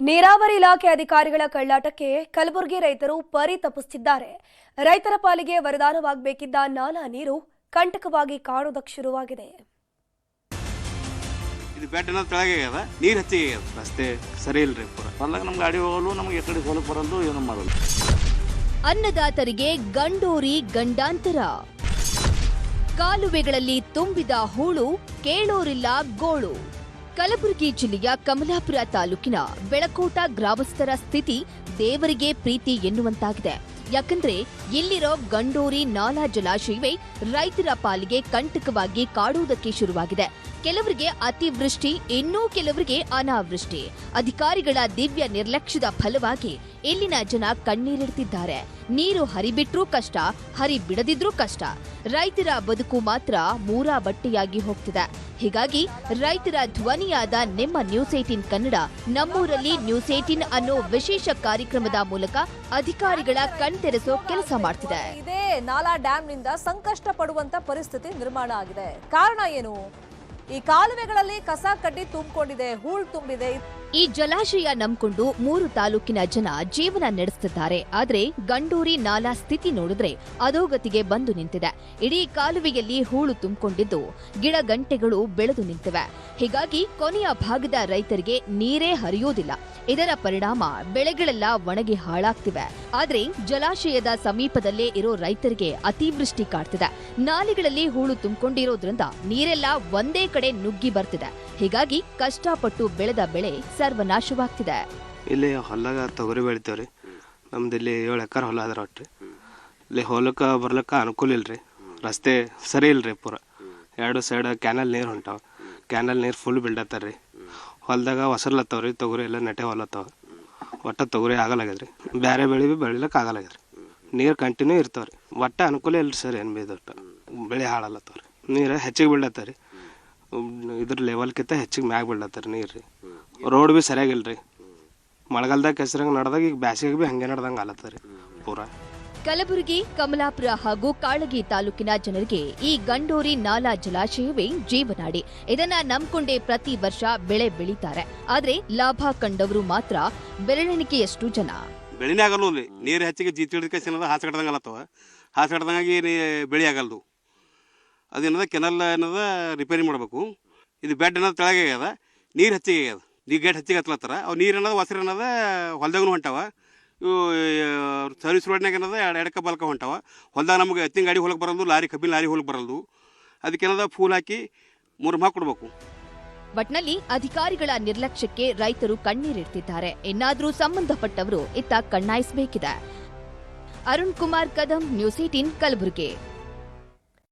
ನೀರಾವರಿ ಇಲಾಖೆ ಅಧಿಕಾರಿಗಳ ಕಳ್ಳಾಟಕ್ಕೆ ಕಲಬುರಗಿ ರೈತರು ಪರಿತಪಿಸುತ್ತಿದ್ದಾರೆ. ರೈತರ ಪಾಲಿಗೆ ವರದಾನವಾಗಬೇಕಿದ್ದ ನಾಲಾ ನೀರು ಕಂಟಕವಾಗಿ ಕಾಡುವುದಕ್ಕೆ ಶುರುವಾಗಿದೆ. ಇದು ಬೆಟ್ಟನ ತೆಳಗೆ ಅದ, ನೀರು ಹೆಚ್ಚಿಗೆ ಅದ, ರಸ್ತೆ ಸರಿ ಇಲ್ರಿ. ಪೂರ ಹೊಲದಾಗ ನಮ್ಮ ಗಾಡಿ ಹೋಗಲು ನಮಗೆ ಎಕಡೆ ಹೊಲಕ್ಕೆ ಬರಲು ಏನು ಮಾಡಲ್ಲ. ಅನ್ನದಾತರಿಗೆ ಗಂಡೋರಿ ಗಂಡಾಂತರ. ಕಾಲುವೆಗಳಲ್ಲಿ ತುಂಬಿದ ಹೂಳು, ಕೇಳೋರಿಲ್ಲ ಗೋಳು. ಕಲಬುರಗಿ ಜಿಲ್ಲೆಯ ಕಮಲಾಪುರ ತಾಲೂಕಿನ ಬೆಳಕೋಟ ಗ್ರಾಮಸ್ಥರ ಸ್ಥಿತಿ ದೇವರಿಗೆ ಪ್ರೀತಿ ಎನ್ನುವಂತಾಗಿದೆ. ಯಾಕಂದ್ರೆ ಇಲ್ಲಿರೋ ಗಂಡೋರಿ ನಾಲಾ ಜಲಾಶಯವೇ ರೈತರ ಪಾಲಿಗೆ ಕಂಟಕವಾಗಿ ಕಾಡುವುದಕ್ಕೆ ಶುರುವಾಗಿದೆ. ಕೆಲವರಿಗೆ ಅತಿವೃಷ್ಟಿ, ಇನ್ನೂ ಕೆಲವರಿಗೆ ಅನಾವೃಷ್ಟಿ. ಅಧಿಕಾರಿಗಳ ದಿವ್ಯ ನಿರ್ಲಕ್ಷ್ಯದ ಫಲವಾಗಿ ಇಲ್ಲಿನ ಜನ ಕಣ್ಣೀರಿಡ್ತಿದ್ದಾರೆ. ನೀರು ಹರಿಬಿಟ್ರೂ ಕಷ್ಟ, ಹರಿಬಿಡದಿದ್ರೂ ಕಷ್ಟ. ರೈತರ ಬದುಕು ಮಾತ್ರ ಮೂರಾ ಬಟ್ಟೆಯಾಗಿ ಹೋಗ್ತಿದೆ. ಹೀಗಾಗಿ ರೈತರ ಧ್ವನಿಯಾದ ನಿಮ್ಮ ನ್ಯೂಸ್ 18 ಕನ್ನಡ ನಮ್ಮೂರಲ್ಲಿ ನ್ಯೂಸ್ 18 ಅನ್ನೋ ವಿಶೇಷ ಕಾರ್ಯಕ್ರಮದ ಮೂಲಕ ಅಧಿಕಾರಿಗಳ ಕಣ್ತೆರೆಸೋ ಕೆಲಸ ಮಾಡ್ತಿದೆ. ಇದೇ ನಾಲಾ ಡ್ಯಾಂನಿಂದ ಸಂಕಷ್ಟ ಪಡುವಂತ ಪರಿಸ್ಥಿತಿ ನಿರ್ಮಾಣ ಆಗಿದೆ. ಕಾರಣ ಏನು? ಈ ಕಾಲುವೆಗಳಲ್ಲಿ ಕಸ ಕಡ್ಡಿ ತುಂಬಿಕೊಂಡಿದೆ, ಹೂಳು ತುಂಬಿದೆ. ಈ ಜಲಾಶಯ ನಂಬಿಕೊಂಡು 3 ತಾಲೂಕಿನ ಜನ ಜೀವನ ನಡೆಸುತ್ತಿದ್ದಾರೆ. ಆದ್ರೆ ಗಂಡೂರಿ ನಾಲಾ ಸ್ಥಿತಿ ನೋಡಿದ್ರೆ ಅಧೋಗತಿಗೆ ಬಂದು ನಿಂತಿದೆ. ಇಡೀ ಕಾಲುವೆಯಲ್ಲಿ ಹೂಳು ತುಂಬಿಕೊಂಡಿದ್ದು ಗಿಡ ಗಂಟೆಗಳು ಬೆಳೆದು ನಿಂತಿವೆ. ಹೀಗಾಗಿ ಕೊನೆಯ ಭಾಗದ ರೈತರಿಗೆ ನೀರೇ ಹರಿಯೋದಿಲ್ಲ. ಇದರ ಪರಿಣಾಮ ಬೆಳೆಗಳೆಲ್ಲ ಒಣಗಿ ಹಾಳಾಗ್ತಿವೆ. ಆದ್ರೆ ಜಲಾಶಯದ ಸಮೀಪದಲ್ಲೇ ಇರೋ ರೈತರಿಗೆ ಅತಿವೃಷ್ಟಿ ಕಾಡ್ತಿದೆ. ನಾಲೆಗಳಲ್ಲಿ ಹೂಳು ತುಂಬಿಕೊಂಡಿರೋದ್ರಿಂದ ನೀರೆಲ್ಲ ಒಂದೇ ಕಡೆ ನುಗ್ಗಿ ಬರ್ತಿದೆ. ಹೀಗಾಗಿ ಕಷ್ಟಪಟ್ಟು ಬೆಳೆದ ಬೆಳೆ ಸರ್ವನಾಶವಾಗ್ತಿದೆ. ಇಲ್ಲಿ ಹೊಲದಾಗ ತೊಗರಿ ಬೆಳಿತೇವ್ರಿ. ನಮ್ದು ಇಲ್ಲಿ 7 ಎಕರೆ ಹೊಲ ಅದ್ರ ಒಟ್ರಿ. ಇಲ್ಲಿ ಹೊಲಕ್ಕೆ ಬರ್ಲಿಕ್ಕೆ ಅನುಕೂಲ ಇಲ್ರಿ. ರಸ್ತೆ ಸರಿ ಇಲ್ರಿ. ಪೂರ 2 ಸೈಡ್ ಕ್ಯಾನಲ್ ನೀರು ಹೊಂಟಾವ. ಕ್ಯಾನಲ್ ನೀರು ಫುಲ್ ಬಿಲ್ಡತ್ತಾರ್ರಿ. ಹೊಲದಾಗ ಹೊಸರ್ಲತ್ತವ್ರಿ. ತೊಗರಿ ಎಲ್ಲ ನೆಟ್ಟೆ ಹೊಲತ್ತವ. ಒಟ್ಟ ತೊಗರಿ ಆಗಲಾಗ್ಯದ್ರಿ. ಬೇರೆ ಬೆಳೆ ಭೀ ಬೆಳಿಲಕ್ಕೆ ಆಗಲಾಗ್ಯದ್ರಿ. ನೀರು ಕಂಟಿನ್ಯೂ ಇರ್ತಾವ್ರಿ. ಒಟ್ಟ ಅನುಕೂಲ ಇಲ್ರಿ ಸರ್. ಏನು ಬಿ ಒಟ್ಟು ಬೆಳೆ ಹಾಳಲ್ಲತ್ತವ್ರಿ. ನೀರು ಹೆಚ್ಚಿಗೆ ಬೀಳತ್ತಾರಿ. ಇದ್ರ ಲೆವೆಲ್ಕಿಂತ ಹೆಚ್ಚಿಗೆ ಮ್ಯಾಗ ಬೀಳತ್ತಾರ ನೀರು ರೀ. ರೋಡ್ ಭೀ ಸರಿಯಾಗಿಲ್ರಿ. ಮಳೆಗಾಲದಾಗ ಕೆಸರಂಗೆ ನಡೆದಾಗ ಈಗ ಬ್ಯಾಸಿಗೆ ಭೀ ಹಂಗೆ ನಡೆದಂಗೆ ಆಲತ್ತರಿ ಪೂರ. ಕಲಬುರಗಿ, ಕಮಲಾಪುರ ಹಾಗೂ ಕಾಳಗಿ ತಾಲೂಕಿನ ಜನರಿಗೆ ಈ ಗಂಡೋರಿ ನಾಲಾ ಜಲಾಶಯವೇ ಜೀವನಾಡಿ. ಇದನ್ನ ನಂಬ್ಕೊಂಡೇ ಪ್ರತಿ ವರ್ಷ ಬೆಳೆ ಬೆಳೀತಾರೆ. ಆದ್ರೆ ಲಾಭ ಕಂಡವರು ಮಾತ್ರ ಬೆರಳೆಣಿಕೆಯಷ್ಟು ಜನ. ಬೆಳೆನೇ ಆಗಲ್ಲ. ನೀರು ಹೆಚ್ಚಿಗೆ ಜೀತಿಳಿದ ಹಾಸ ಕಟ್ಟದಂಗೆ ಅಲ್ಲತ್ತವ. ಹಾಸ ಕಟ್ಟದಂಗಾಗಿ ಬೆಳೆ ಆಗಲ್ದು. ಅದೇನದ ಕೆನಲ್ ಏನದ ರಿಪೇರಿ ಮಾಡಬೇಕು. ಇದು ಬೆಡ್ ಅನ್ನೋದು ತೆಳಗೆ ಅದ, ನೀರು ಹೆಚ್ಚಿಗೆ ಆಗ್ಯದ. ನೀರು ಗೇಟ್ ಹೆಚ್ಚಿಗೆ ಹತ್ಲತ್ತಾರ. ಅವು ನೀರು ಅನ್ನೋದು ಹೊಸರು ಅನ್ನೋದು ಹೊಲ್ದಾಗೂ ಹೊಂಟಾವ. ಇವು ಸರ್ವಿಸ್ ರೋಡ್ನಾಗ ಏನದ ಎಡಕ ಬಲ್ಕ ಹೊಂಟಾವ. ಹೊಲ್ದಾಗ ನಮಗೆ ಎತ್ತಿನ ಗಾಡಿ ಹೊಲಕ್ಕೆ ಬರಲ್ದು, ಲಾರಿ ಕಬ್ಬಿನ ಲಾರಿ ಹೊಲಕ್ಕೆ ಬರಲ್ದು. ಅದಕ್ಕೇನದ ಫೂಲ್ ಹಾಕಿ 3 ಮಾ ಕೊಡ್ಬೇಕು. ಒಟ್ನಲ್ಲಿ ಅಧಿಕಾರಿಗಳ ನಿರ್ಲಕ್ಷ್ಯಕ್ಕೆ ರೈತರು ಕಣ್ಣೀರಿಡ್ತಿದ್ದಾರೆ. ಇನ್ನಾದ್ರೂ ಸಂಬಂಧಪಟ್ಟವರು ಇತ್ತ ಕಣ್ಣಾಯಿಸಬೇಕಿದೆ. ಅರುಣ್ ಕುಮಾರ್ ಕದಂ, ನ್ಯೂಸ್ 18 ಕಲಬುರಗಿ.